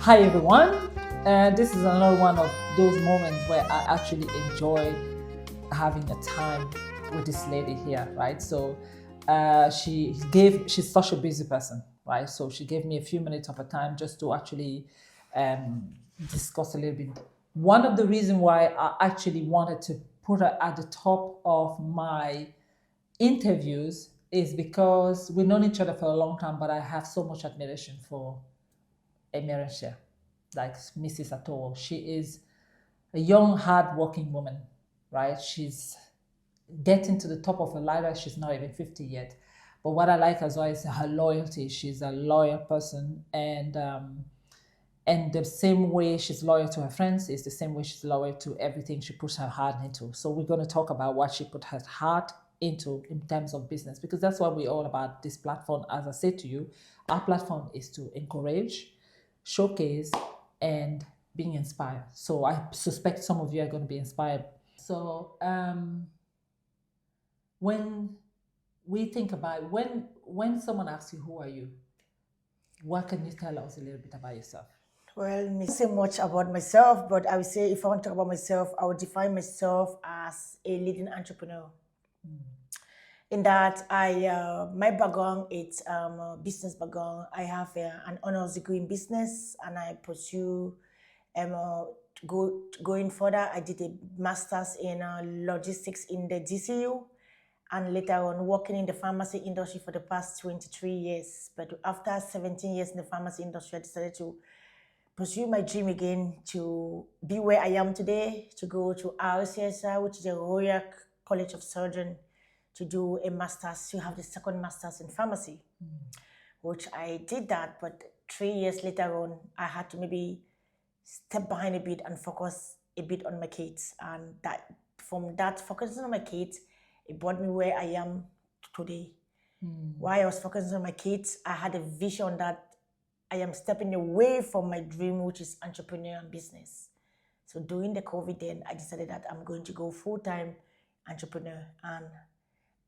Hi everyone, this is another one of those moments where I actually enjoy having a time with this lady here, right? So she's such a busy person, right? So she gave me a few minutes of her time just to actually discuss a little bit. One of the reasons why I actually wanted to put her at the top of my interviews is because we've known each other for a long time, but I have so much admiration for Emmerencia, like Mrs. Atowo. She is a young, hard-working woman, right? She's getting to the top of her ladder. She's not even 50 yet. But what I like as well is her loyalty. She's a loyal person, and the same way she's loyal to her friends is the same way she's loyal to everything she puts her heart into. So we're going to talk about what she put her heart into in terms of business, because that's what we're all about this platform. As I said to you, our platform is to encourage, showcase, and being inspired. So I suspect some of you are going to be inspired. So when we think about when someone asks you, who are you, what can you tell us a little bit about yourself? Well, me say much about myself, but I would say if I want to talk about myself, I would define myself as a leading entrepreneur. In that, my background it's a business background. I have an honors degree in business, and I pursue going further. I did a master's in logistics in the DCU, and later on working in the pharmacy industry for the past 23 years. But after 17 years in the pharmacy industry, I decided to pursue my dream again to be where I am today, to go to RCSI, which is the Royal College of Surgeon, to do a master's, to have the second master's in pharmacy, which I did that. But 3 years later on, I had to maybe step behind a bit and focus a bit on my kids. And that from that focusing on my kids, it brought me where I am today. While I was focusing on my kids, I had a vision that I am stepping away from my dream, which is entrepreneur and business. So during the COVID, then I decided that I'm going to go full-time entrepreneur, and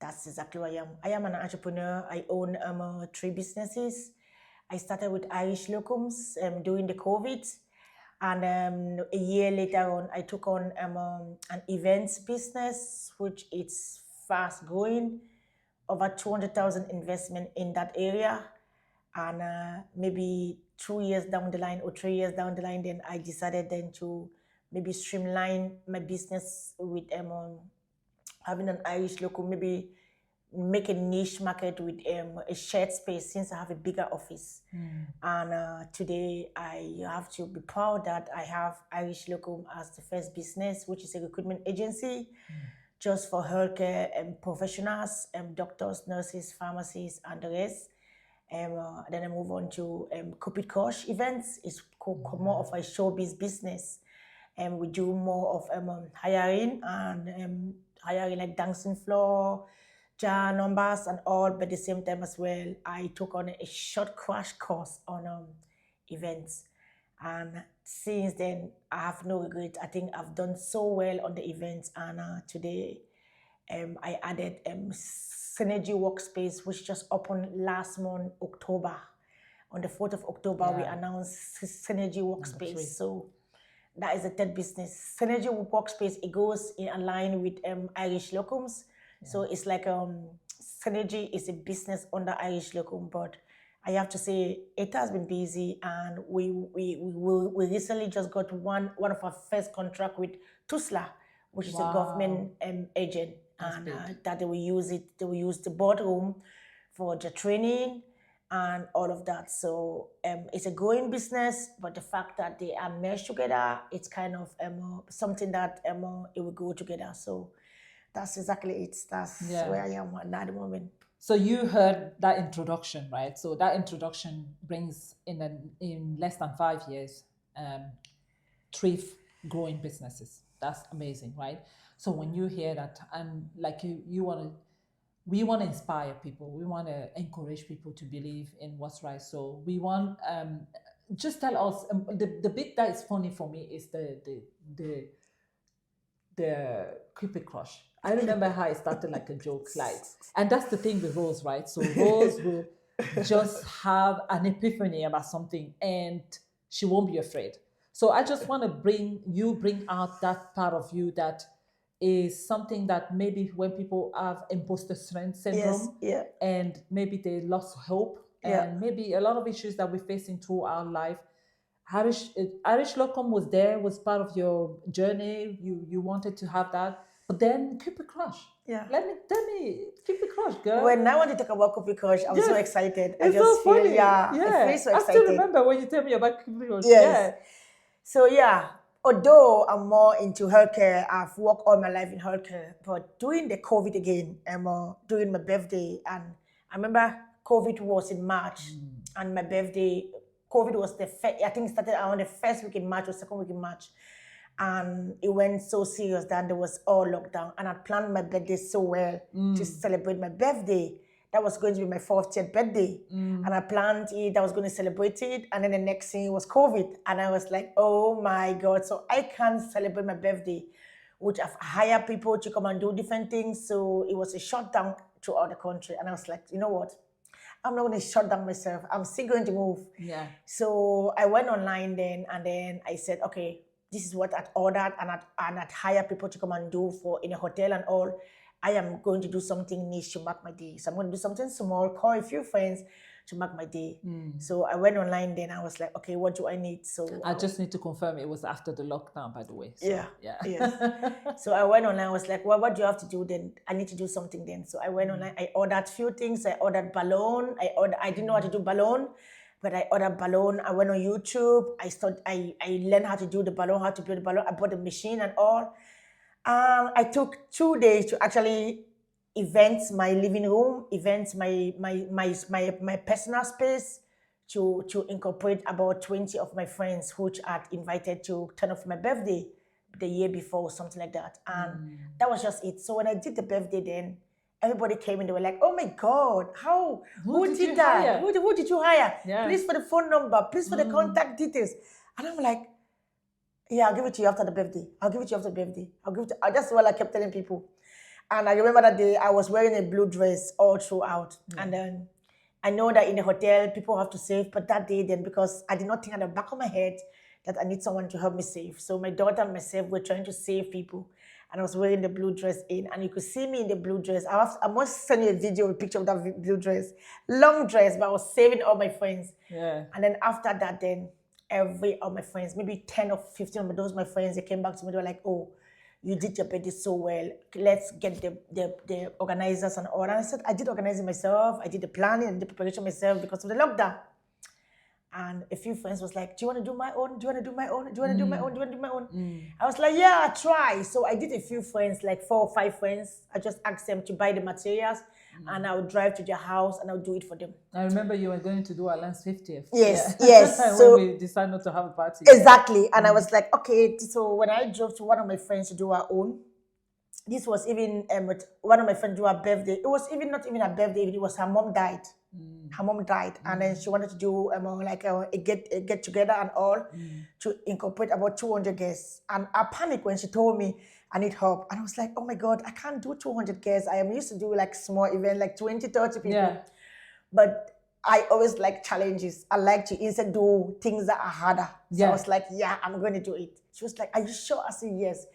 that's exactly who I am. I am an entrepreneur. I own 3 businesses. I started with Irish Locums during the COVID, and a year later on, I took on an events business, which is fast growing, over 200,000 investment in that area. And maybe 2 years down the line or 3 years down the line, then I decided then to maybe streamline my business with having an Irish local, maybe make a niche market with a shared space, since I have a bigger office. And today I have to be proud that I have Irish Locum as the first business, which is a recruitment agency just for healthcare professionals, doctors, nurses, pharmacists, and the rest. Then I move on to Cupid Crush Events. It's more of a showbiz business. And we do more of hiring and hiring like dancing floor, jar numbers and all. But at the same time as well, I took on a short crash course on events. And since then, I have no regret. I think I've done so well on the events. And today, I added Synergy WorkSpace, which just opened last month, October. On the 4th of October, we announced Synergy WorkSpace. So that is the third business. Synergy WorkSpace, it goes in line with Irish Locums. So it's like Synergy is a business under Irish Locum, but I have to say it has been busy, and we recently just got one of our first contract with TUSLA, which is a government agent, and that they will use the boardroom for the training and all of that. So it's a growing business, but the fact that they are meshed together, it's kind of something that it will go together. So that's exactly it. That's where I am at the moment. So you heard that introduction, right? So that introduction brings in less than 5 years, 3 growing businesses. That's amazing, right? So when you hear that, and like we want to inspire people. We want to encourage people to believe in what's right. So we want just tell us the bit that is funny for me is the Cupid Crush. I remember how it started like a joke, and that's the thing with Rose, right? So Rose will just have an epiphany about something, and she won't be afraid. So I just want to bring out that part of you that is something that maybe when people have imposter strength syndrome, and maybe they lost hope, and maybe a lot of issues that we face through our life. Irish Locum was part of your journey. You wanted to have that, but then Cupid Crush. Yeah. Tell me, Cupid Crush, girl. When I want to talk about Cupid Crush, I'm so excited. It's so funny. I feel so excited. I still remember when you tell me about Cupid Crush. Yes. So although I'm more into healthcare, I've worked all my life in healthcare, but during the COVID again, during my birthday, and I remember COVID was in March, and my birthday, COVID was I think it started around the first week in March or second week in March. And it went so serious that there was all lockdown. And I planned my birthday so well to celebrate my birthday. That was going to be my 40th birthday. And I planned it, I was going to celebrate it. And then the next thing was COVID. And I was like, oh my God. So I can't celebrate my birthday, which I've hired people to come and do different things. So it was a shutdown throughout the country. And I was like, you know what? I'm not going to shut down myself. I'm still going to move. Yeah. So I went online then, and then I said, okay, this is what I'd ordered, and I'd hire people to come and do in a hotel and all. I am going to do something niche to mark my day. So I'm going to do something small, call a few friends to mark my day. So I went online then. I was like, okay, what do I need? So I just need to confirm it was after the lockdown, by the way. So, yes. So I went online. I was like, well, what do you have to do then? I need to do something then. So I went online. I ordered few things. I ordered balloon. I didn't know how to do balloon, but I ordered balloon. I went on YouTube. I learned how to do the balloon, how to build the balloon. I bought the machine and all. I took 2 days to actually event my living room, event my personal space, to incorporate about 20 of my friends, which I'd invited to turn up for my birthday the year before, something like that. And that was just it. So when I did the birthday then, everybody came in, they were like, oh my God, who did that? Who did you hire? Yeah. Please for the phone number, please for the contact details. And I'm like, yeah, I'll give it to you after the birthday. I'll give it to you after the birthday. That's what I kept telling people. And I remember that day I was wearing a blue dress all throughout. And then I know that in the hotel, people have to save. But that day then, because I did not think at the back of my head that I need someone to help me save. So my daughter and myself were trying to save people. And I was wearing the blue dress in. And you could see me in the blue dress. I must send you a video, a picture of that blue dress. Long dress, but I was saving all my friends. Yeah. And then after that then, every of my friends, maybe 10 or 15 of those my friends, they came back to me, they were like, oh, you did your birthday so well. Let's get the organizers and all. And I said, I did organize it myself. I did the planning and the preparation myself because of the lockdown. And a few friends was like, do you want to do my own? Do you want to do my own? Do you want to do my own? Do you want to do my own? I was like, yeah, I'll try. So I did a few friends, like 4 or 5 friends. I just asked them to buy the materials. And I would drive to their house and I would do it for them. I remember you were going to do Alan's 50th. Yes, yes. When so we decided not to have a party. Exactly. And I was like, okay. So when I drove to one of my friends to do her own, this was even one of my friends do her birthday. It was even not even her birthday. It was her mom died. Her mom died, and then she wanted to do a get together and all to incorporate about 200 guests. And I panicked when she told me I need help, and I was like, oh my God, I can't do 200 guests. I am used to do like small event, like 20, 30 people. Yeah. But I always like challenges. I like to instead do things that are harder. So I was like, yeah, I'm going to do it. She was like, are you sure? I said, yes.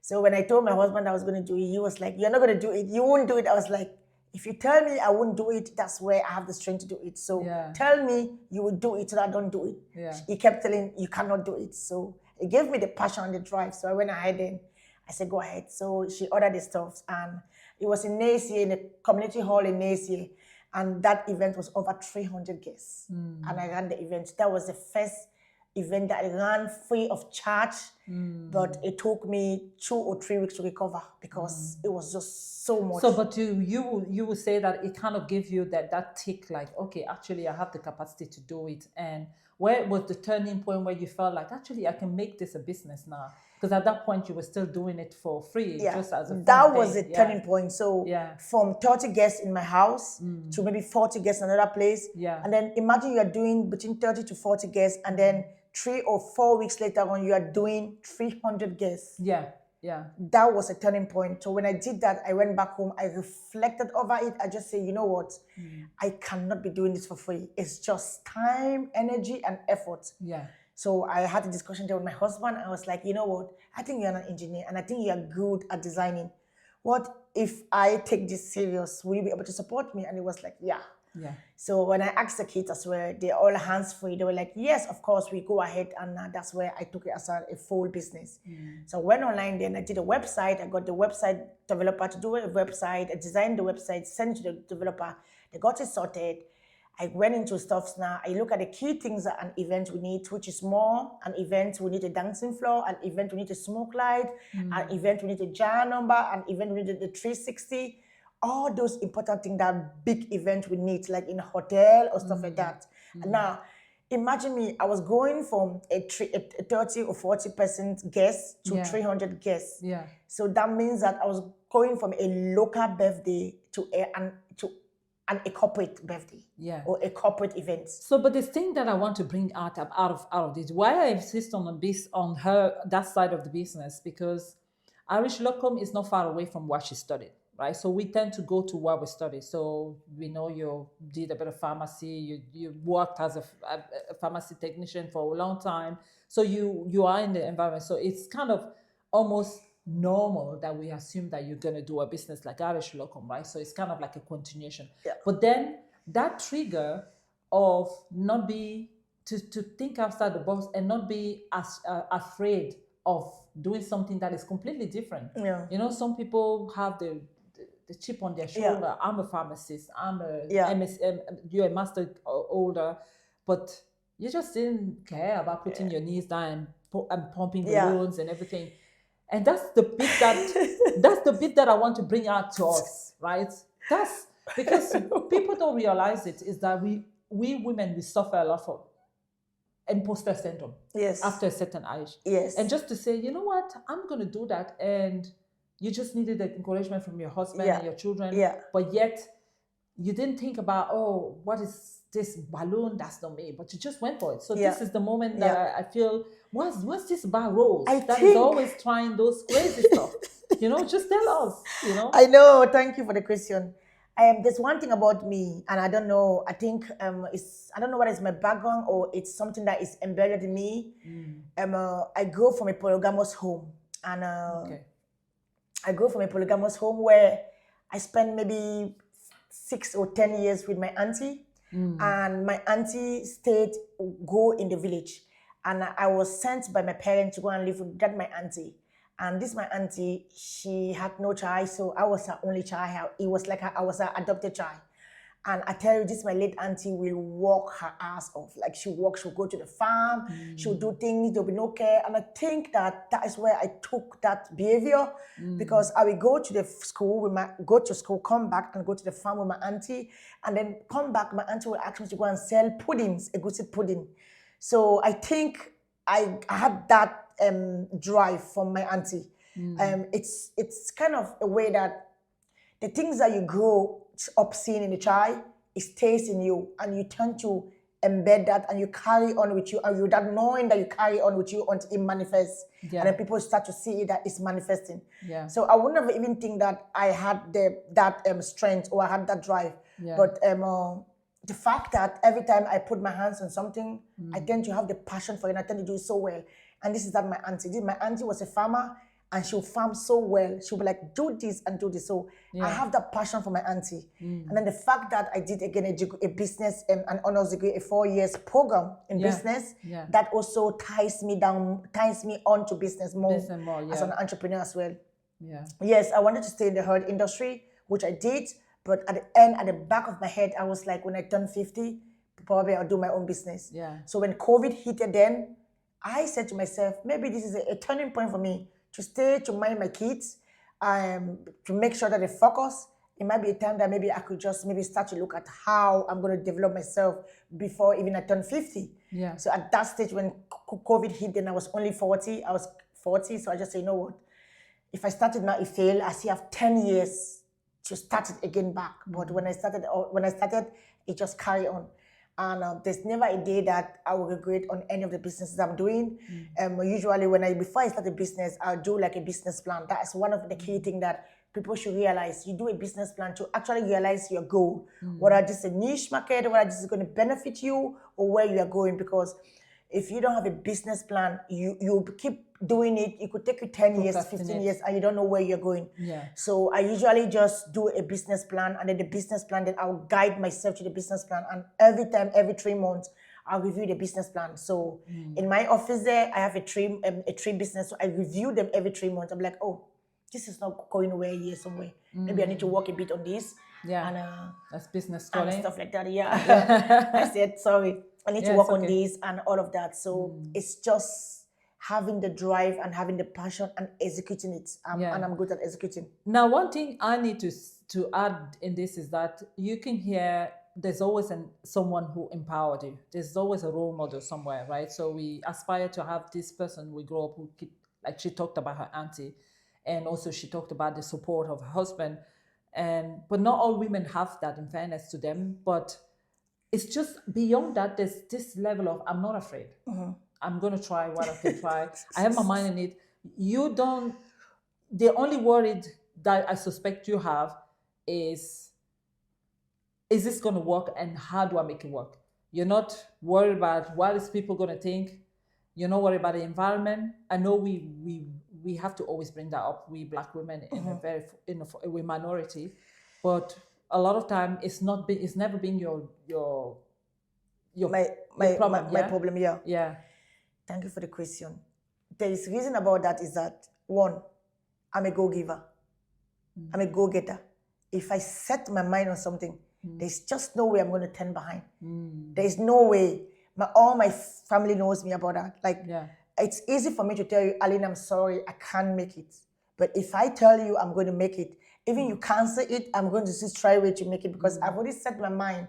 So when I told my husband I was going to do it, he was like, you're not going to do it. You won't do it. I was like, if you tell me I won't do it, that's where I have the strength to do it. So tell me you will do it so that I don't do it. Yeah. He kept telling you cannot do it. So it gave me the passion and the drive. So I went ahead and I said, go ahead. So she ordered the stuff, and it was in Nassau, in a community hall in Nassau. And that event was over 300 guests. And I ran the event. That was the first event that I ran free of charge. But it took me 2 or 3 weeks to recover because it was just so much. So, but you would say that it kind of gave you that tick, like, okay, actually I have the capacity to do it. And where was the turning point where you felt like, actually I can make this a business now? Because at that point you were still doing it for free, just as a that was the turning point. So from 30 guests in my house to maybe 40 guests in another place. And then imagine you are doing between 30 to 40 guests, and then 3 or 4 weeks later on, you are doing 300 guests. That was a turning point. So when I did that, I went back home. I reflected over it. I just said, you know what? I cannot be doing this for free. It's just time, energy, and effort. So I had a discussion there with my husband. I was like, you know what? I think you're an engineer and I think you're good at designing. What if I take this serious? Will you be able to support me? And he was like, yeah. Yeah. So when I asked the kids as well, they're all hands-free. They were like, yes, of course, we go ahead. And that's where I took it as a full business. So I went online, then I did a website. I got the website developer to do a website. I designed the website, sent it to the developer. They got it sorted. I went into stuff now. I look at the key things that an event we need, which is more. An event, we need a dancing floor. An event, we need a smoke light. An event, we need a jar number. An event, we need the 360. All those important things that big event we need, like in a hotel or stuff like that. Now, imagine me, I was going from a 30 or 40% guests to 300 guests. Yeah. So that means that I was going from a local birthday to a corporate birthday, or a corporate event. So, but the thing that I want to bring out of this, why I insist on this, on that side of the business, because Irish Locum is not far away from what she studied, right? So we tend to go to what we study. So we know you did a bit of pharmacy, you worked as a pharmacy technician for a long time. So you are in the environment. So it's kind of almost normal that we assume that you're going to do a business like Irish Locum, right? So it's kind of like a continuation. But then that trigger of not be to think outside the box and not be as afraid of doing something that is completely different. You know, some people have the chip on their shoulder. I'm a pharmacist, I'm a you're a master holder, but you just didn't care about putting your knees down and pumping balloons and everything. And that's the bit that I want to bring out to us, right? That's because people don't realize it, is that we women, we suffer a lot from imposter syndrome after a certain age. And just to say, you know what, I'm going to do that, and you just needed the encouragement from your husband and your children, but yet you didn't think about, oh, what is this balloon? That's not me. But you just went for it. So this is the moment that I feel, what's this about Rose that is always trying those crazy stuff? You know, just tell us, you know. I know. Thank you for the question. There's one thing about me, and I don't know, I think I don't know whether it's my background or it's something that is embedded in me. I grew from a polygamous home. And I grew from a polygamous home where I spent maybe 6 or 10 years with my auntie. And my auntie go in the village. And I was sent by my parents to go and live with my auntie. And my auntie, she had no child, so I was her only child. It was like I was her adopted child. And I tell you, my late auntie will work her ass off. Like she'll go to the farm, she'll do things, there'll be no care. And I think that is where I took that behavior, because I will go to the school, come back and go to the farm with my auntie, and then come back, my auntie will ask me to go and sell puddings, a goosey pudding. So I think I had that drive from my auntie. It's kind of a way that the things that you grow up seeing in the child, it stays in you, and you tend to embed that, and you carry on with you, and you that knowing that you carry on with you until it manifests, and then people start to see that it's manifesting. So I would never even think that I had that strength or I had that drive, but the fact that every time I put my hands on something, I tend to have the passion for it, and I tend to do it so well. And this is that my auntie. My auntie was a farmer, and she'll farm so well. She'll be like, do this and do this. So I have that passion for my auntie. And then the fact that I did, again, a business, an honors degree, a 4 years program in business, that also ties me on to business more as an entrepreneur as well. Yes, I wanted to stay in the health industry, which I did. But at the end, at the back of my head, I was like, when I turn 50, probably I'll do my own business. So when COVID hit then, I said to myself, maybe this is a turning point for me to stay, to mind my kids, to make sure that they focus. It might be a time that maybe I could just start to look at how I'm going to develop myself before even I turn 50. So at that stage when COVID hit, then I was only 40. I was 40, so I just say, you know what? If I started now, it failed. I still have 10 years to start it again back. But when I started, it just carried on. And there's never a day that I will regret on any of the businesses I'm doing. Usually before I start a business, I'll do like a business plan. That's one of the key things that people should realize. You do a business plan to actually realize your goal. Whether this is a niche market, whether this is going to benefit you, or where you are going. Because If you don't have a business plan, you keep doing it. It could take you 10 years, 15 years, and you don't know where you're going. Yeah. So I usually just do a business plan, and then the business plan, then I'll guide myself to the business plan. And every 3 months, I'll review the business plan. So in my office there, I have a tree business. So I review them every 3 months. I'm like, oh, this is not going nowhere here somewhere. Maybe I need to work a bit on this. Yeah. And that's business and story. stuff like that. Yeah. I said, sorry, I need to work on this and all of that. So it's just having the drive and having the passion and executing it. And I'm good at executing. Now, one thing I need to add in this is that you can hear there's always someone who empowered you. There's always a role model somewhere, right? So we aspire to have this person we grow up who, like she talked about her auntie, and also she talked about the support of her husband. But not all women have that, in fairness to them. But it's just beyond that, there's this level of, I'm not afraid. I'm going to try what I can try. I have my mind in it. You don't, the only worried that I suspect you have is this going to work and how do I make it work? You're not worried about what is people going to think. You're not worried about the environment. I know we have to always bring that up. We Black women we're minority, but a lot of time it's never been your problem. My problem. Yeah. Yeah. Thank you for the question. There is reason about that is that, one, I'm a go-giver. I'm a go-getter. If I set my mind on something, there's just no way I'm going to turn behind. There's no way. All my family knows me about that. Like, it's easy for me to tell you, Aline, I'm sorry, I can't make it. But if I tell you I'm going to make it, even you cancel it, I'm going to just try way to make it because I've already set my mind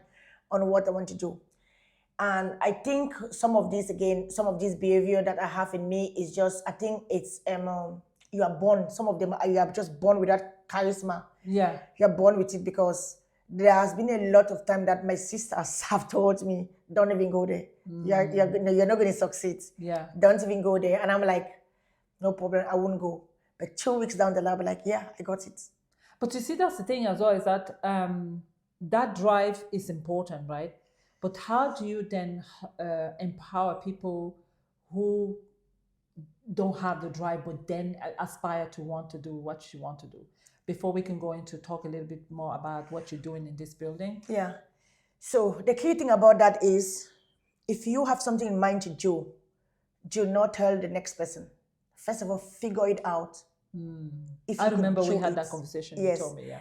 on what I want to do. And I think some of this behavior that I have in me is just, I think it's, you are born, some of them, you are just born with that charisma. Yeah. You're born with it because there has been a lot of time that my sisters have told me, don't even go there. You're not going to succeed. Yeah. Don't even go there. And I'm like, no problem, I won't go. But 2 weeks down the line, I'm like, yeah, I got it. But you see, that's the thing as well, is that that drive is important, right? But how do you then empower people who don't have the drive, but then aspire to want to do what you want to do? Before we can go into talk a little bit more about what you're doing in this building. Yeah. So the key thing about that is, if you have something in mind to do not tell the next person. First of all, figure it out. I remember we had that conversation. Yes. You told me, yeah.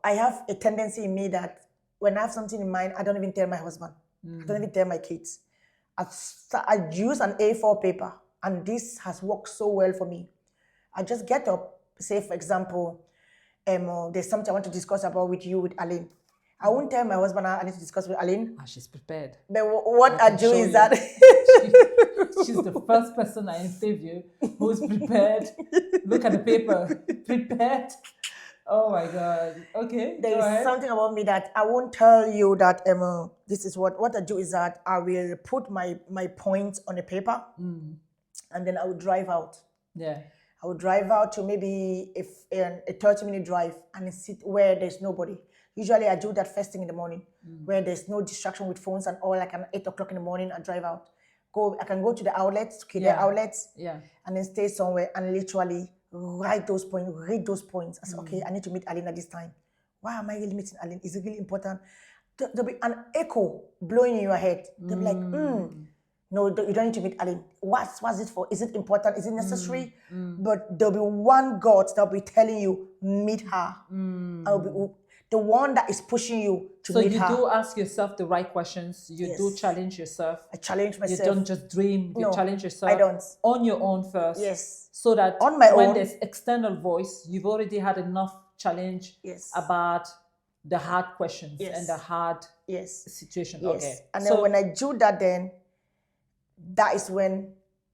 I have a tendency in me that when I have something in mind, I don't even tell my husband. I don't even tell my kids. I use an A4 paper, and this has worked so well for me. I just get up, say for example, there's something I want to discuss about with Aline. I won't tell my husband I need to discuss with Aline. She's prepared. But what I do is that she's the first person I interview who's prepared. Look at the paper. Prepared. Oh my God. Okay. There is something about me that I won't tell you that this is what I do is that I will put my points on a paper and then I will drive out. Yeah. I would drive out to maybe a 30-minute drive and sit where there's nobody. Usually I do that first thing in the morning where there's no distraction with phones and all. Like at 8 o'clock in the morning, I drive out. I can go to the outlets, and then stay somewhere and literally write those points, read those points. I say, okay, I need to meet Aline at this time. Why am I really meeting Aline? Is it really important? There'll be an echo blowing in your head. They'll be like, no, you don't need to meet Aline. What's it for? Is it important? Is it necessary? But there'll be one God that'll be telling you, meet her. I'll be the one that is pushing you to meet her. So you do ask yourself the right questions. You do challenge yourself. I challenge myself. You don't just dream. You challenge yourself. I don't. On your own first. Yes. So that on my when own, there's external voice, you've already had enough challenge about the hard questions and the hard situation. Yes. Okay. And then when I do that, then that is when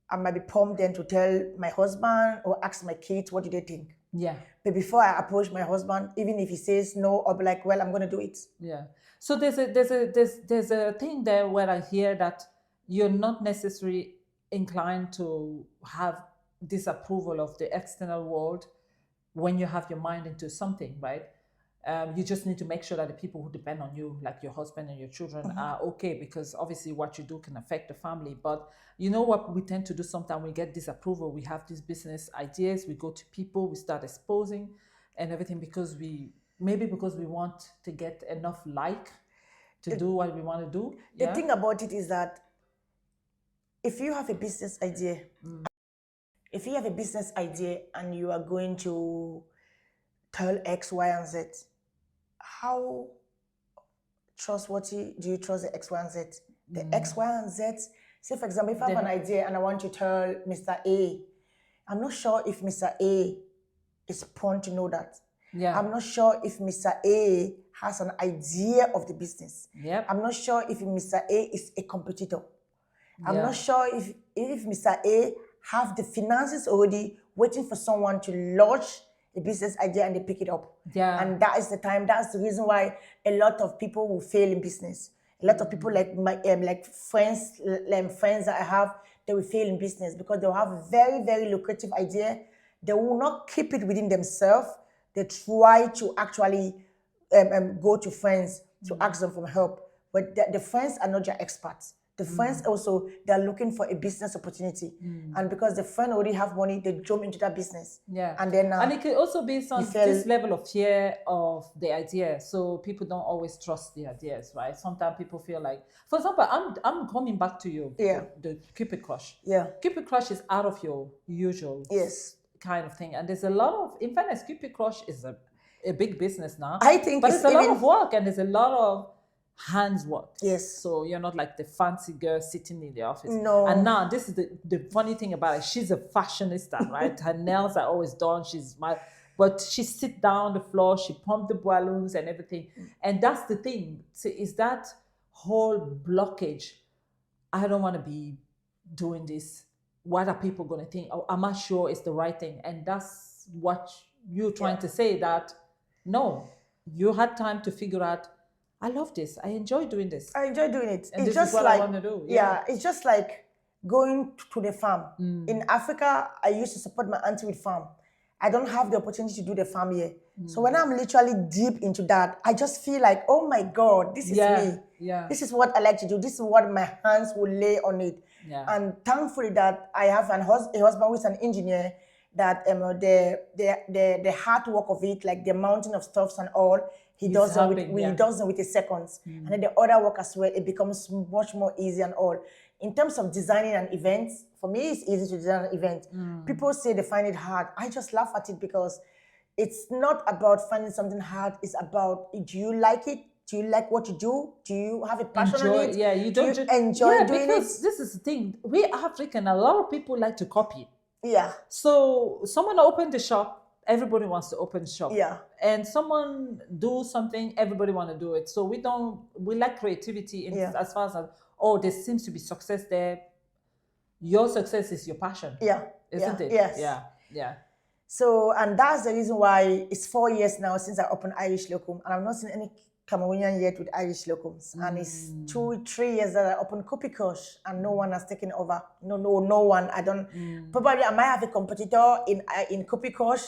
I might be pumped then to tell my husband or ask my kids, what do they think? Yeah. But before I approach my husband, even if he says no, I'll be like, well, I'm going to do it. Yeah. So there's a thing there where I hear that you're not necessarily inclined to have disapproval of the external world when you have your mind into something, right? You just need to make sure that the people who depend on you, like your husband and your children, are okay, because obviously what you do can affect the family. But you know what we tend to do sometimes? We get disapproval. We have these business ideas. We go to people. We start exposing and everything because we want to get enough to do what we want to do. The thing about it is that if you have a business idea, and you are going to tell X, Y, and Z, how trustworthy do you trust the X, Y, and Z? The X, Y, and Z. Say, for example, if I have an idea and I want to tell Mr. A, I'm not sure if Mr. A is prone to know that. Yeah. I'm not sure if Mr. A has an idea of the business. Yep. I'm not sure if Mr. A is a competitor. I'm not sure if Mr. A have the finances already waiting for someone to launch the business idea and they pick it up. Yeah. And that is the reason why a lot of people will fail in business. A lot of people like my friends that I have, they will fail in business because they'll have a very, very lucrative idea. They will not keep it within themselves. They try to actually go to friends to ask them for help. But the friends are not your experts. The friends also, they're looking for a business opportunity. And because the friend already have money, they jump into that business. Yeah. And then and it could also be this level of fear of the idea. So people don't always trust the ideas, right? Sometimes people feel like, for example, I'm coming back to you. Yeah. The Cupid Crush. Yeah. Cupid Crush is out of your usual kind of thing. And there's a lot of, in fairness, Cupid Crush is a big business now. I think but it's a lot of work and there's a lot of hands work. Yes. So you're not like the fancy girl sitting in the office. No. And now this is the funny thing about it. She's a fashionista, right? Her nails are always done. But she sit down on the floor, she pump the balloons and everything. And that's the thing. So is that whole blockage. I don't want to be doing this. What are people going to think? Oh, am I sure it's the right thing? And that's what you're trying to say, that no, you had time to figure out, I love this. I enjoy doing this. I enjoy doing it. And it's this just is what like, I want to do. Yeah, it's just like going to the farm. In Africa, I used to support my auntie with farm. I don't have the opportunity to do the farm here. So when I'm literally deep into that, I just feel like, oh my God, this is me. Yeah. This is what I like to do. This is what my hands will lay on it. Yeah. And thankfully that I have a husband who is an engineer, that the hard work of it, like the mountain of stuffs and all, he does them with his seconds. And then the other work as well, it becomes much more easy and all. In terms of designing an event, for me, it's easy to design an event. People say they find it hard. I just laugh at it because it's not about finding something hard. It's about, do you like it? Do you like what you do? Do you have a passion on it? Yeah, you don't enjoy doing because it? This is the thing. We African, a lot of people like to copy. Yeah. So someone opened the shop, everybody wants to open the shop. Yeah. And someone do something, everybody want to do it. So we like creativity as far as, there seems to be success there. Your success is your passion. Yeah. Isn't it? Yes. Yeah. So, and that's the reason why it's 4 years now since I opened Irish Locum, and I've not seen any Cameroonian yet with Irish Locums. And it's 2-3 years that I opened Cupid Crush, and no one has taken over. No one. I don't. Probably I might have a competitor in Cupid Crush,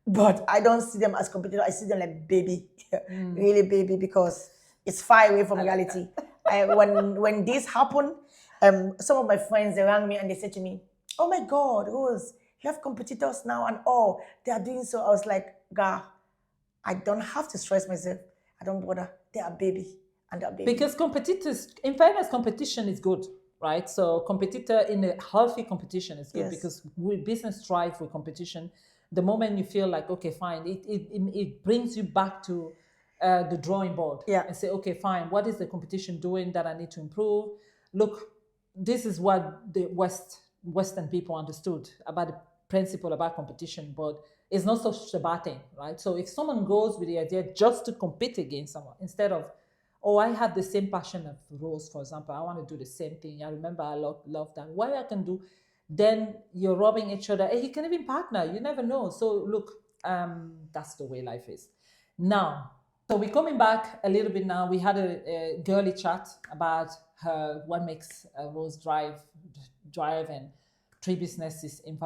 but I don't see them as competitor. I see them like baby, really baby, because it's far away from reality. When this happened, some of my friends, they rang me and they said to me, "Oh my God, Rose, you have competitors now and all. They are doing so." I was like, "Gah, I don't have to stress myself. I don't bother. They are baby and they're baby." Because competitors, in fairness, competition is good, right? So competitor in a healthy competition is good because business thrive with competition. The moment you feel like, okay, fine, it brings you back to the drawing board and say, okay, fine, what is the competition doing that I need to improve? Look, this is what the Western people understood about the principle about competition, but it's not such a bad thing, right? So if someone goes with the idea just to compete against someone, instead of, I have the same passion of Rose, for example, I want to do the same thing. I remember I love that. What I can do, then you're robbing each other. And you can even partner, you never know. So look, that's the way life is. Now, so we're coming back a little bit now. We had a girly chat about what makes Rose drive, and 3 businesses in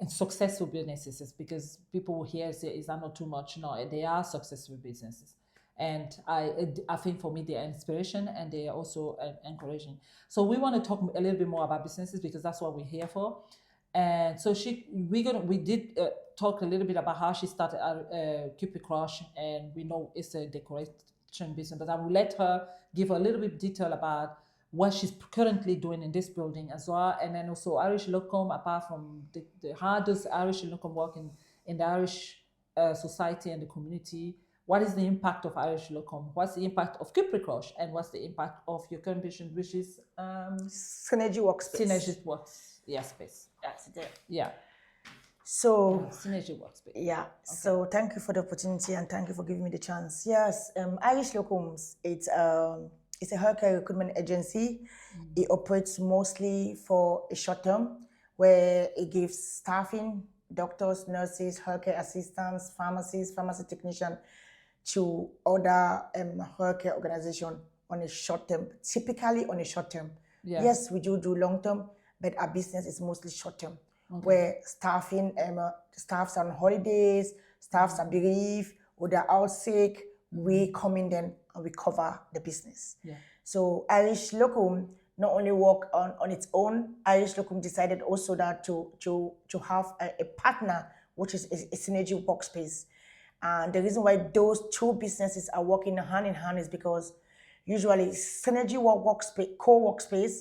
successful businesses, because people here say, is that not too much? No, they are successful businesses. And I think for me, they are inspiration and they are also encouraging. So we want to talk a little bit more about businesses because that's what we're here for. And so we did talk a little bit about how she started Cupid Crush, and we know it's a decoration business, but I will let her give a little bit of detail about what she's currently doing in this building as well. And then also Irish Locum, apart from how does Irish Locum work in the Irish society and the community? What is the impact of Irish Locum? What's the impact of Cupid Crush? And what's the impact of your current vision, which is Synergy Workspace. Synergy Workspace. That's it. Yeah. So Synergy Workspace. Yeah. Okay. So thank you for the opportunity and thank you for giving me the chance. Yes, Irish Locums. It's a healthcare recruitment agency. It operates mostly for a short term, where it gives staffing, doctors, nurses, healthcare assistants, pharmacists, pharmacy technicians to other healthcare organizations on a short term, typically on a short term. Yeah. Yes, we do long term, but our business is mostly short term, where staffs are on holidays, staffs are bereaved, or they're out sick. We come in then and we cover the business. Yeah. So Irish Locum not only work on its own, Irish Locum decided also that to have a partner, which is a Synergy Workspace. And the reason why those 2 businesses are working hand in hand is because usually Synergy Co-Workspace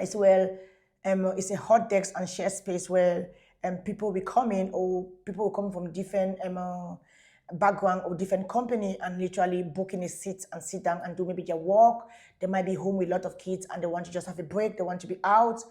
is where it's a hot desk and share space where people will come in, or people will come from different background or different company and literally book in a seat and sit down and do maybe their work. They might be home with a lot of kids and they want to just have a break. They want to be out.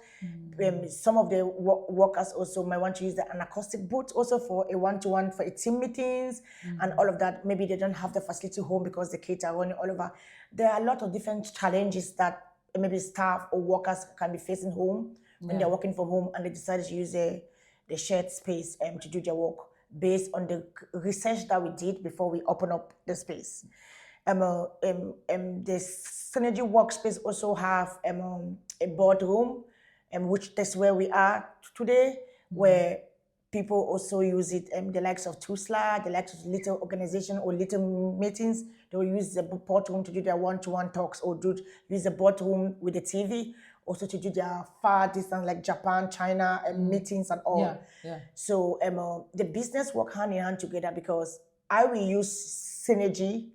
Some of the workers also might want to use an acoustic booth also for a one-to-one, for a team meetings and all of that. Maybe they don't have the facility home because the kids are running all over. There are a lot of different challenges that maybe staff or workers can be facing home when they're working from home, and they decided to use the shared space to do their work, based on the research that we did before we open up the space. The Synergy Workspace also have a boardroom, which is where we are today, where people also use it, the likes of TUSLA, the likes of little organization or little meetings. They will use the boardroom to do their one-to-one talks, or use the boardroom with the TV, also to do their far distance, like Japan, China, meetings and all. Yeah, yeah. So the business work hand in hand together, because I will use Synergy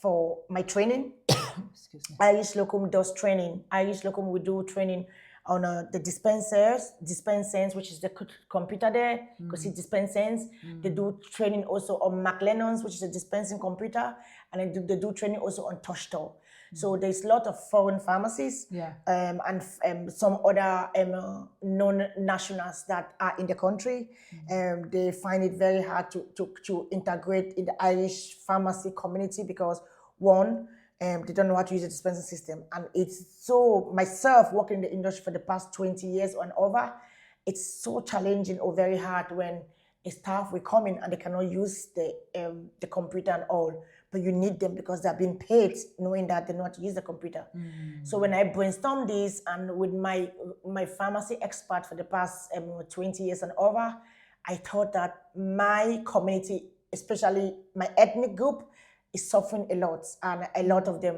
for my training. Excuse me. Irish Locum does training. Irish Locum will do training on the dispensers, which is the computer there, because it's dispensers. They do training also on McLennan's, which is a dispensing computer, and they do training also on TouchStore. So there's a lot of foreign pharmacies and some other non-nationals that are in the country. They find it very hard to integrate in the Irish pharmacy community because, one, they don't know how to use the dispensing system. And it's so, myself working in the industry for the past 20 years and over, it's so challenging or very hard when a staff will come in and they cannot use the computer and all. But you need them because they're being paid knowing that they know how to use the computer. So when I brainstormed this, and with my pharmacy expert for the past 20 years and over, I thought that my community, especially my ethnic group, is suffering a lot, and a lot of them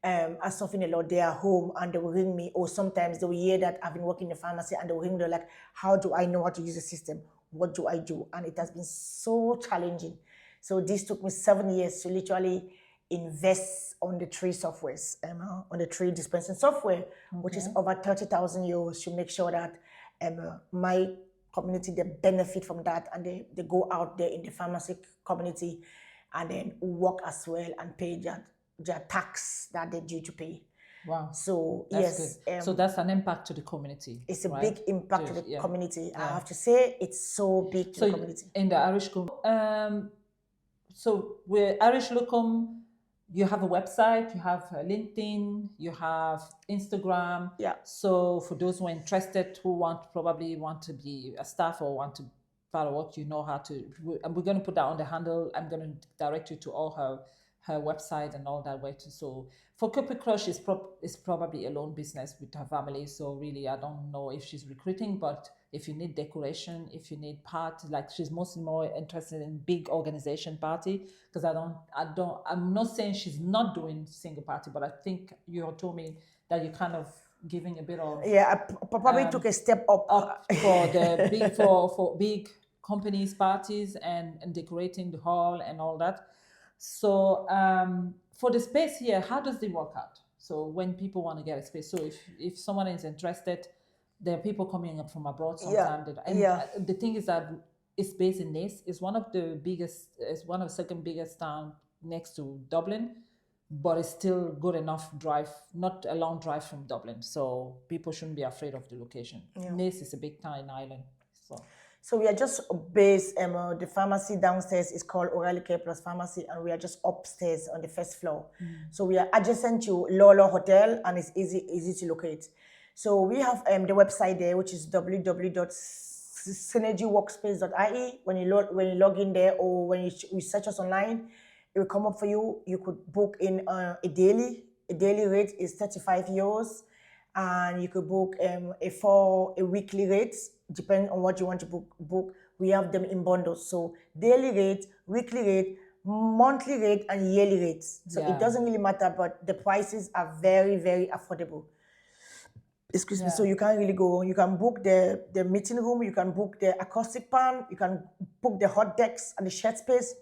are suffering a lot. They are home and they will ring me, or sometimes they will hear that I've been working in the pharmacy and they will ring me, they're like, how do I know how to use the system? What do I do? And it has been so challenging. So this took me 7 years to literally invest on the 3 softwares, on the 3 dispensing software, which is over 30,000 euros, to make sure that my community, they benefit from that, and they go out there in the pharmacy community and then work as well and pay their tax that they're due to pay. Wow. So that's good. So that's an impact to the community. It's a big impact to the community. I have to say, it's so big to the community. In the Irish so with Irish Locum, you have a website, you have LinkedIn, you have Instagram. Yeah. So for those who are interested, who probably want to be a staff or want to follow up, you know how to. And we're going to put that on the handle. I'm going to direct you to all her her website and all that way too. So for Cupid Crush, is probably a lone business with her family. So really, I don't know if she's recruiting, but if you need decoration, if you need party, like she's mostly more interested in big organization party. Because I'm not saying she's not doing single party, but I think you told me that you're kind of giving a bit of I probably took a step up for the big for big companies parties and decorating the hall and all that. So for the space here, how does it work out? So when people want to get a space, so if someone is interested, there are people coming up from abroad sometimes. The thing is that it's based in Nice. It's one of the second biggest town next to Dublin, but it's still good enough drive, not a long drive from Dublin. So people shouldn't be afraid of the location. Nice is a big town in Ireland. So we are just based, the pharmacy downstairs is called O'Reilly Care Plus Pharmacy, and we are just upstairs on the first floor. So we are adjacent to Lolo Hotel, and it's easy to locate. So we have the website there, which is www.synergyworkspace.ie. When you log in there, or when you search us online, it will come up for you. You could book in a daily rate is 35 euros, and you could book a weekly rate, depending on what you want to book. We have them in bundles. So daily rate, weekly rate, monthly rate, and yearly rates. So it doesn't really matter, but the prices are very, very affordable. Excuse me. So you can really go. You can book the meeting room. You can book the acoustic pan. You can book the hot decks and the shared space.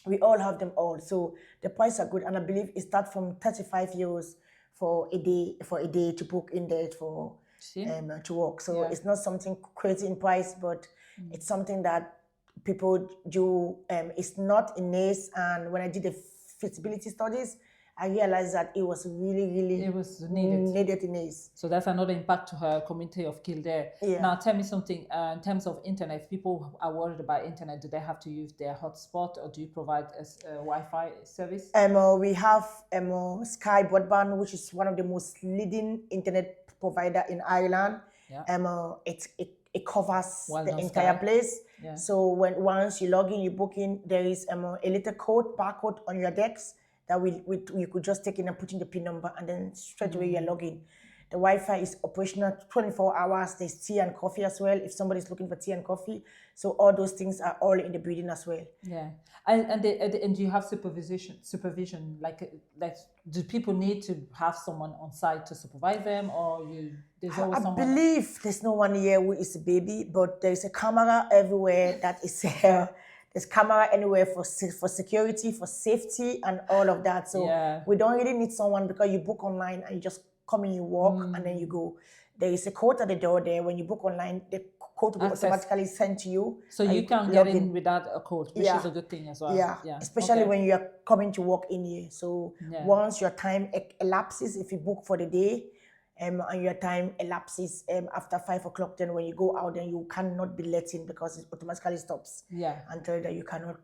We all have them all. So the prices are good, and I believe it starts from 35 euros for a day to book in there to work. So it's not something crazy in price, but it's something that people do. It's not in Nice, and when I did the feasibility studies, I realized that it was really it was needed in Nice. So that's another impact to her community of Kildare. Now tell me something in terms of internet. If people are worried about internet, do they have to use their hotspot, or do you provide a Wi-Fi service? We have Sky Broadband, which is one of the most leading internet provider in Ireland. It covers the entire place. So once you log in, you book in, there is a little barcode on your decks that you could just take in and put in the PIN number, and then straight away you're logging. The Wi-Fi is operational 24 hours. There's tea and coffee as well, if somebody's looking for tea and coffee. So all those things are all in the building as well. And do you have supervision? Like do people need to have someone on site to supervise them, or there's always someone? I believe there's no one here who is a baby, but there's a camera everywhere that is here. There's camera anywhere for security, for safety, and all of that. So we don't really need someone, because you book online and you just come in, you walk, and then you go. There is a code at the door there. When you book online, the code will automatically sent to you. So you can get in without a code, which is a good thing as well. Especially when you are coming to walk in here. So once your time elapses, if you book for the day, and your time elapses after 5 o'clock, then when you go out, then you cannot be let in, because it automatically stops. And tell you that you cannot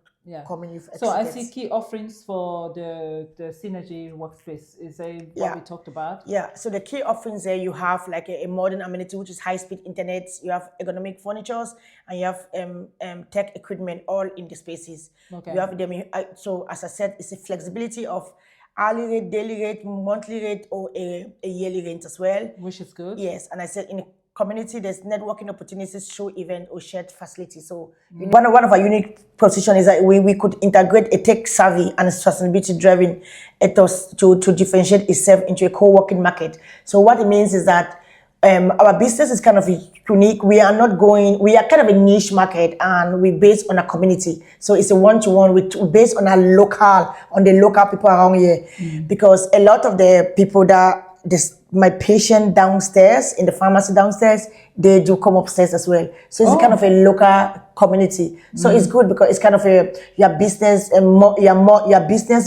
come in. So I see key offerings for the Synergy Workspace. Is what we talked about? So the key offerings there, you have like a modern amenity, which is high-speed internet. You have ergonomic furnitures, and you have tech equipment all in the spaces. You have them. So as I said, it's a flexibility of hourly rate, daily rate, monthly rate, or a yearly rate as well. Which is good. Yes, and I said in the community, there's networking opportunities, show event, or shared facility. So one of our unique position is that we could integrate a tech savvy and sustainability driven ethos to differentiate itself into a co-working market. So what it means is that our business is kind of unique. We are kind of a niche market, and we based on a community. So it's a one-to-one, based on the local people around here. Because a lot of the people my patient downstairs, in the pharmacy downstairs, they do come upstairs as well. So it's kind of a local community. So it's good, because it's kind of your business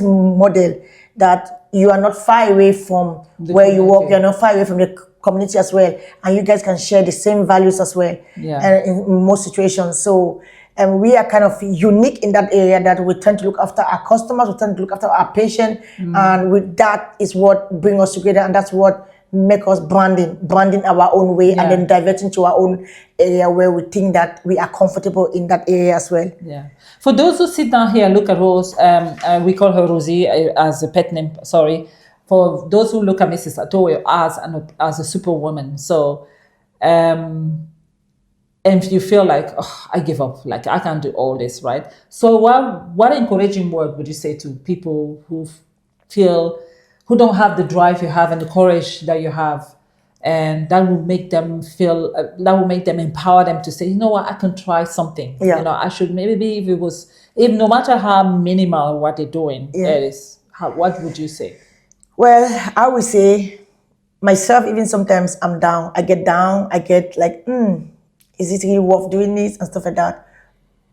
model, that you are not far away from where you work. You're not far away from the community as well, and you guys can share the same values as well. And in most situations. So we are kind of unique in that area, that we tend to look after our customers, we tend to look after our patient, and that is what brings us together, and that's what make us branding our own way, and then diverting to our own area where we think that we are comfortable in that area as well. Yeah. For those who sit down here, look at Rose. We call her Rosie as a pet name. Sorry. For those who look at Mrs. Atowo as a superwoman. So, and you feel like, oh, I give up. Like I can't do all this, right? So, what encouraging word would you say to people who don't have the drive you have and the courage that you have, and that will make them feel, empower them to say, you know what, I can try something. Yeah. You know, I should maybe if no matter how minimal what they're doing, it is. What would you say? Well, I would say myself, even sometimes I'm down. I get like, is it really worth doing this and stuff like that?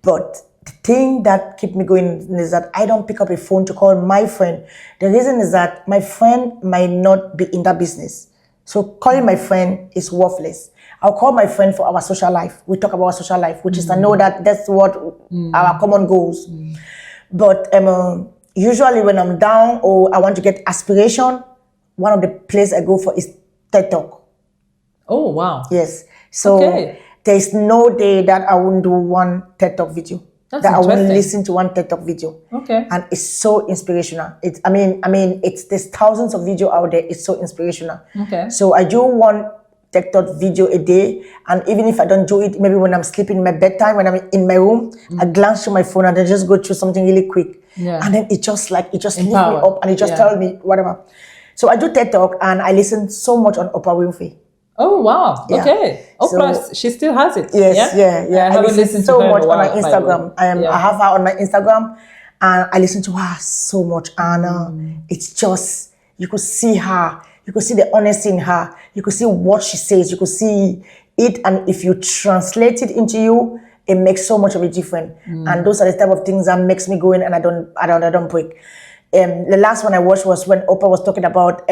But the thing that keeps me going is that I don't pick up a phone to call my friend. The reason is that my friend might not be in that business. So calling my friend is worthless. I'll call my friend for our social life. We talk about our social life, which is I know that that's what our common goals. But usually when I'm down or I want to get aspiration, one of the places I go for is TED Talk. Oh, wow. Yes. So there's no day that I won't do one TED Talk video. That's that I won't listen to one TED Talk video. Okay. And it's so inspirational. There's thousands of videos out there. It's so inspirational. Okay. So I do one TED Talk video a day. And even if I don't do it, maybe when I'm sleeping in my bedtime, when I'm in my room, I glance through my phone and I just go through something really quick. Yeah. And then it just lifts me up and it just tells me whatever. So I do TED Talk and I listen so much on Oprah Winfrey. Oh, wow. Yeah. Okay. Oprah, so, she still has it. Yes, yeah. I haven't listened so to her much in a while, on her Instagram. I have her on my Instagram and I listen to her so much. And it's just, you could see her. You could see the honesty in her. You could see what she says. You could see it. And if you translate it into you, it makes so much of a difference. And those are the type of things that makes me go in and I don't break. The last one I watched was when Oprah was talking about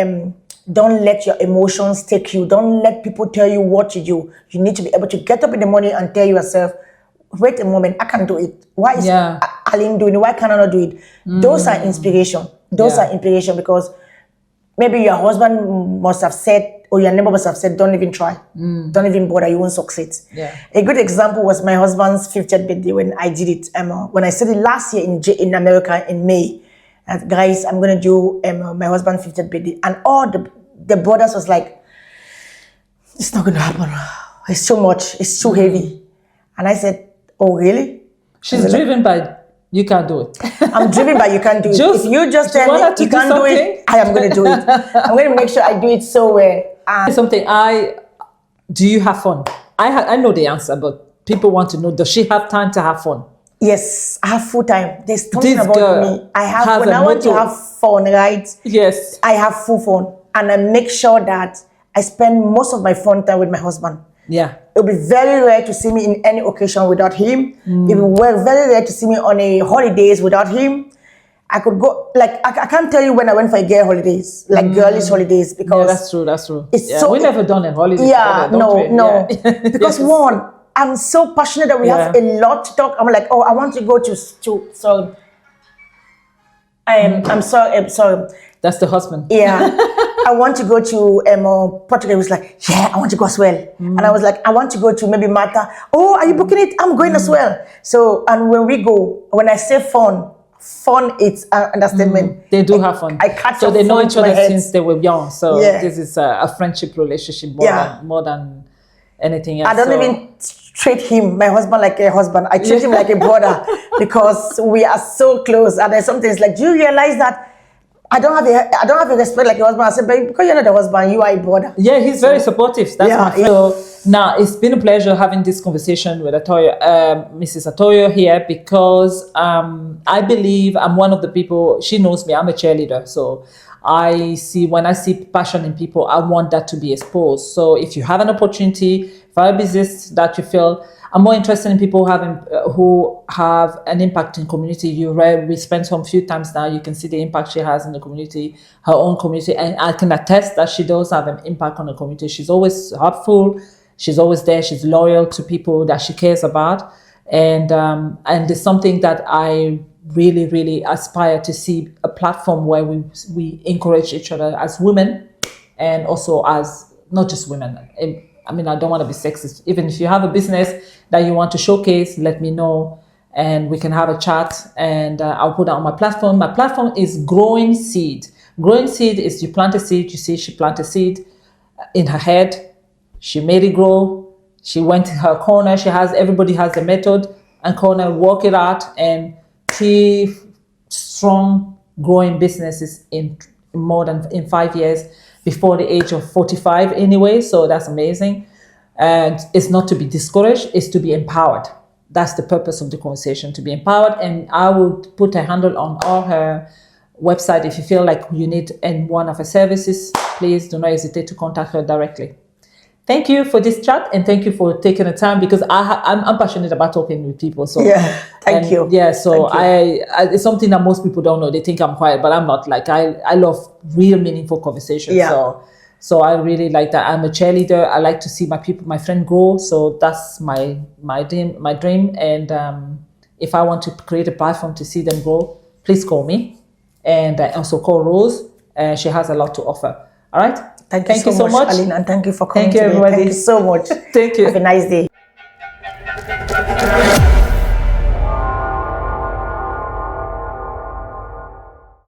don't let your emotions take you. Don't let people tell you what to do. You need to be able to get up in the morning and tell yourself, wait a moment, I can do it. Why is Aline doing it? Why can I not do it? Those are inspiration. Those are inspiration because maybe your husband must have said, or your neighbor must have said, don't even try. Don't even bother, you won't succeed. Yeah. A good example was my husband's 50th birthday when I did it. When I said it last year in America in May. Guys, I'm going to do my husband's 50th birthday. And all the brothers was like, it's not going to happen. It's too much. It's too heavy. And I said, oh, really? She's driven by, you can't do it. I'm driven by, you can't do it. If you just tell me you can't do it, I am going to do it. I'm going to make sure I do it so well. Do you have fun? I know the answer, but people want to know, does she have time to have fun? Yes, I have full time. There's something about me. When I want to have fun, right? Yes. I have full fun. And I make sure that I spend most of my fun time with my husband. Yeah. It'll be very rare to see me in any occasion without him. It'll be very rare to see me on a holidays without him. I could go, I can't tell you when I went for a girl holidays, girlish holidays, because... Yeah, that's true. It's so... We've never done a holiday together, no. Yeah. Because one, I'm so passionate that we have a lot to talk. I'm like, I want to go to so I'm sorry. That's the husband. Yeah. I want to go to Portugal. He was like, yeah, I want to go as well. And I was like, I want to go to maybe Malta. Oh, are you booking it? I'm going as well. So, and when I say fun, it's an understatement. They do have fun. I catch so they know each other since they were young. So this is a friendship relationship more than anything else. I don't even treat him, my husband, like a husband. I treat him like a brother because we are so close. And there's something like, do you realize that I don't have a respect like your husband? I said, but because you're not the husband, you are a brother. Yeah, he's very supportive. That's So now it's been a pleasure having this conversation with Mrs. Atowo here, because I believe I'm one of the people. She knows me. I'm a cheerleader, so when I see passion in people, I want that to be exposed. So if you have an opportunity for a business that you feel, I'm more interested in people who have an impact in community. We spent some few times now. You can see the impact she has in the community, her own community, and I can attest that she does have an impact on the community. She's always helpful. She's always there. She's loyal to people that she cares about, and it's something that I really, really aspire to see, a platform where we encourage each other as women and also as not just women. I mean, I don't want to be sexist. Even if you have a business that you want to showcase, let me know and we can have a chat, and I'll put that on my platform. My platform is Growing Seed. Growing Seed is you plant a seed, you see she planted a seed in her head, she made it grow, she went to her corner, everybody has the method and corner, work it out, and 3 strong growing businesses in 5 years before the age of 45 anyway. So that's amazing. And it's not to be discouraged, it's to be empowered. That's the purpose of the conversation, to be empowered. And I will put a handle on all her website. If you feel like you need one of her services, please do not hesitate to contact her directly. Thank you for this chat, and thank you for taking the time, because I'm passionate about talking with people. So yeah, thank you. Yeah, so it's something that most people don't know. They think I'm quiet, but I'm not. Like I love real meaningful conversations. Yeah. So I really like that. I'm a cheerleader. I like to see my friend grow. So that's my dream. And if I want to create a platform to see them grow, please call me, and also call Rose. She has a lot to offer. All right. Thank you so much, Aline, and thank you for coming today. Everybody. Thank you so much. Thank you. Have a nice day.